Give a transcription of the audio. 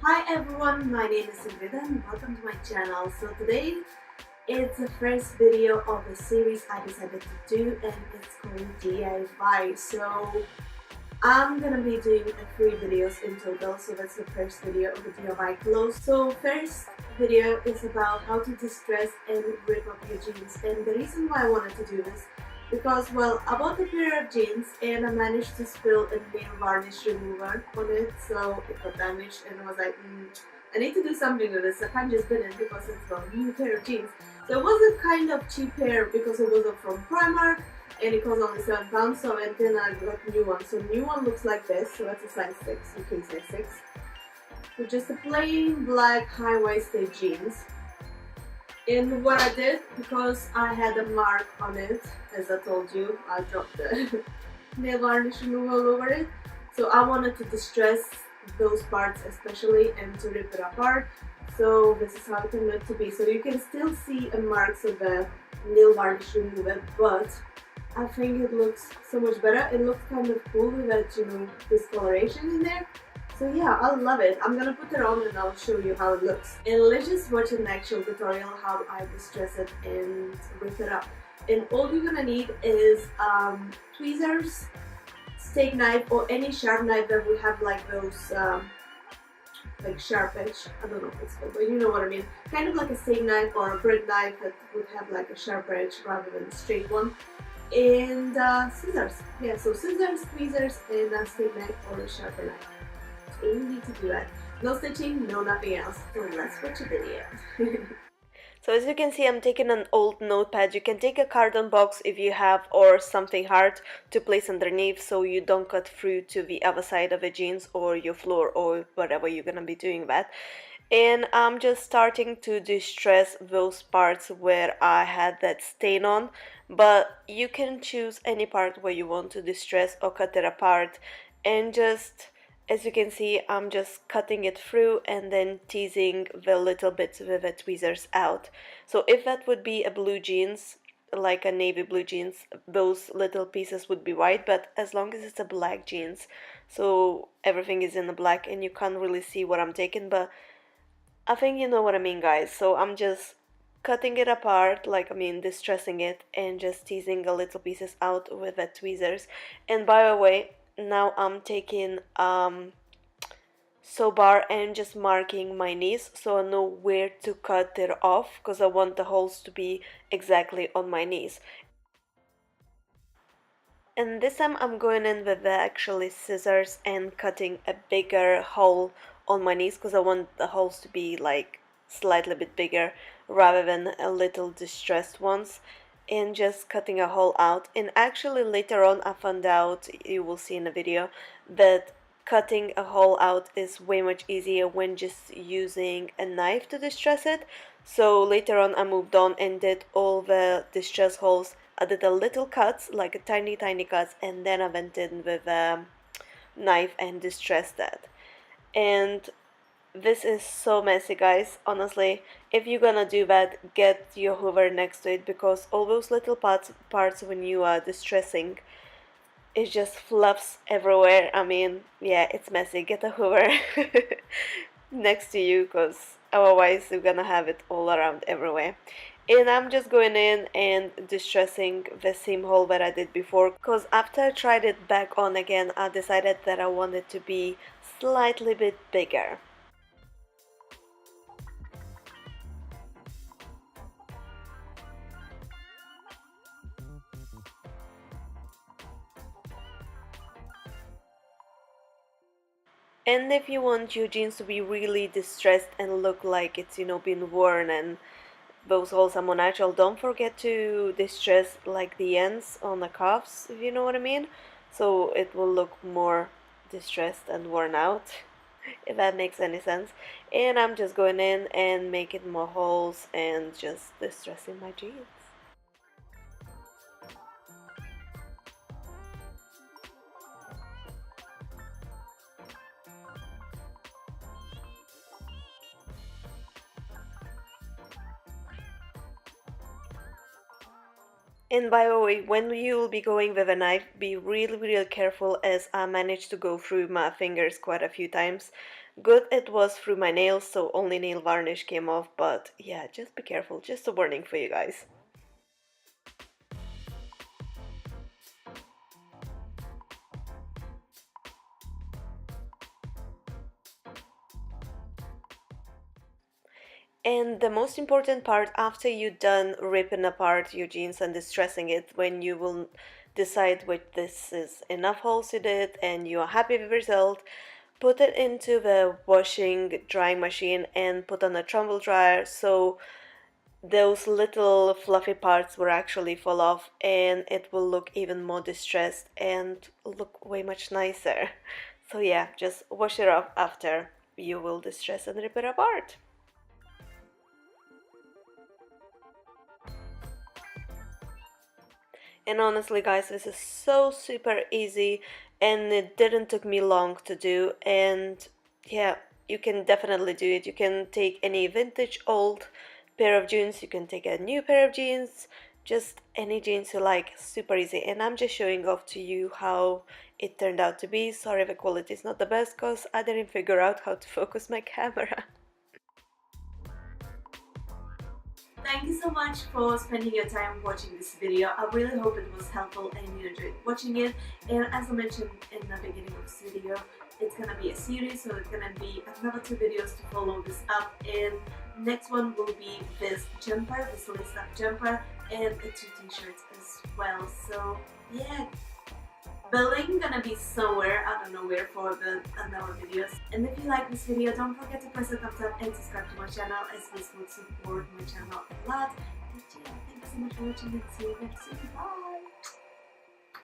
Hi everyone, my name is Ingrida and welcome to my channel. So today it's the first video of a series I decided to do and it's called D.I.Y. So I'm gonna be doing 3 videos in total, so that's the first video of the D.I.Y clothes. So first video is about how to distress and rip up your jeans, and the reason why I wanted to do this because, well, I bought a pair of jeans and I managed to spill a nail varnish remover on it, so it got damaged and I was like, I need to do something with this. I can't just bin it because it's a new pair of jeans. So it was a kind of cheap pair because it was from Primark and it cost only £7, so I went in and I got a new one. So new one looks like this, so that's a size 6, okay, size 6. So just a plain black high-waisted jeans. And what I did, because I had a mark on it, as I told you, I dropped the nail varnish remover all over it. So I wanted to distress those parts especially and to rip it apart. So this is how it turned out to be. So you can still see the marks of the nail varnish remover, but I think it looks so much better. It looks kind of cool with that, discoloration in there. So yeah, I love it. I'm gonna put it on and I'll show you how it looks. And let's just watch an actual tutorial how I distress it and rip it up. And all you're gonna need is tweezers, steak knife, or any sharp knife that we have, like those like sharp edge. I don't know what it's called, but you know what I mean. Kind of like a steak knife or a bread knife that would have like a sharp edge rather than a straight one. And scissors. Yeah, so scissors, tweezers, and a steak knife or a sharper knife. You need to do that. No stitching, no nothing else. So let's watch a video. So as you can see, I'm taking an old notepad. You can take a carton box if you have, or something hard to place underneath so you don't cut through to the other side of the jeans or your floor or whatever you're gonna be doing that. And I'm just starting to distress those parts where I had that stain on, but you can choose any part where you want to distress or cut it apart. And just as you can see, I'm just cutting it through and then teasing the little bits with the tweezers out. So if that would be a blue jeans, like a navy blue jeans, those little pieces would be white, but as long as it's a black jeans, so everything is in the black and you can't really see what I'm taking, but I think you know what I mean, guys. So I'm just cutting it apart, distressing it and just teasing the little pieces out with the tweezers. And by the way, now I'm taking sew bar and just marking my knees so I know where to cut it off, because I want the holes to be exactly on my knees. And this time I'm going in with the actually scissors and cutting a bigger hole on my knees, because I want the holes to be like slightly bit bigger rather than a little distressed ones, and just cutting a hole out. And actually later on I found out, you will see in the video, that cutting a hole out is way much easier when just using a knife to distress it. So later on I moved on and did all the distress holes. I did a little cuts, like a tiny cuts, and then I went in with a knife and distressed that. And this is so messy, guys. Honestly, if you're gonna do that, get your hoover next to it, because all those little parts when you are distressing, it just fluffs everywhere. I mean, yeah, it's messy. Get a hoover next to you, because otherwise you're gonna have it all around everywhere. And I'm just going in and distressing the seam hole that I did before, because after I tried it back on again, I decided that I wanted to be slightly bit bigger. And if you want your jeans to be really distressed and look like it's, been worn and those holes are more natural, don't forget to distress like the ends on the cuffs, if you know what I mean. So it will look more distressed and worn out, if that makes any sense. And I'm just going in and making more holes and just distressing my jeans. And by the way, when you'll be going with a knife, be really, really careful, as I managed to go through my fingers quite a few times, Good it was through my nails, so only nail varnish came off, but yeah, just be careful, just a warning for you guys. And the most important part after you're done ripping apart your jeans and distressing it, when you will decide which this is enough holes you did and you are happy with the result, put it into the washing drying machine and put on a tumble dryer so those little fluffy parts will actually fall off and it will look even more distressed and look way much nicer. So yeah, just wash it off after you will distress and rip it apart. And honestly guys, this is so super easy and it didn't took me long to do, and yeah, you can definitely do it. You can take any vintage old pair of jeans, you can take a new pair of jeans, just any jeans you like, super easy. And I'm just showing off to you how it turned out to be. Sorry the quality is not the best because I didn't figure out how to focus my camera. Thank you so much for spending your time watching this video. I really hope it was helpful and you enjoyed watching it. And as I mentioned in the beginning of this video, it's gonna be a series, so it's gonna be another 2 videos to follow this up. And next one will be this jumper, this lace up jumper, and the 2 t-shirts as well. So yeah, the link gonna be somewhere, I don't know where, for the other videos. And if you like this video, don't forget to press the thumbs up and subscribe to my channel, as this would support my channel a lot. And yeah, thank you so much for watching and see you next week.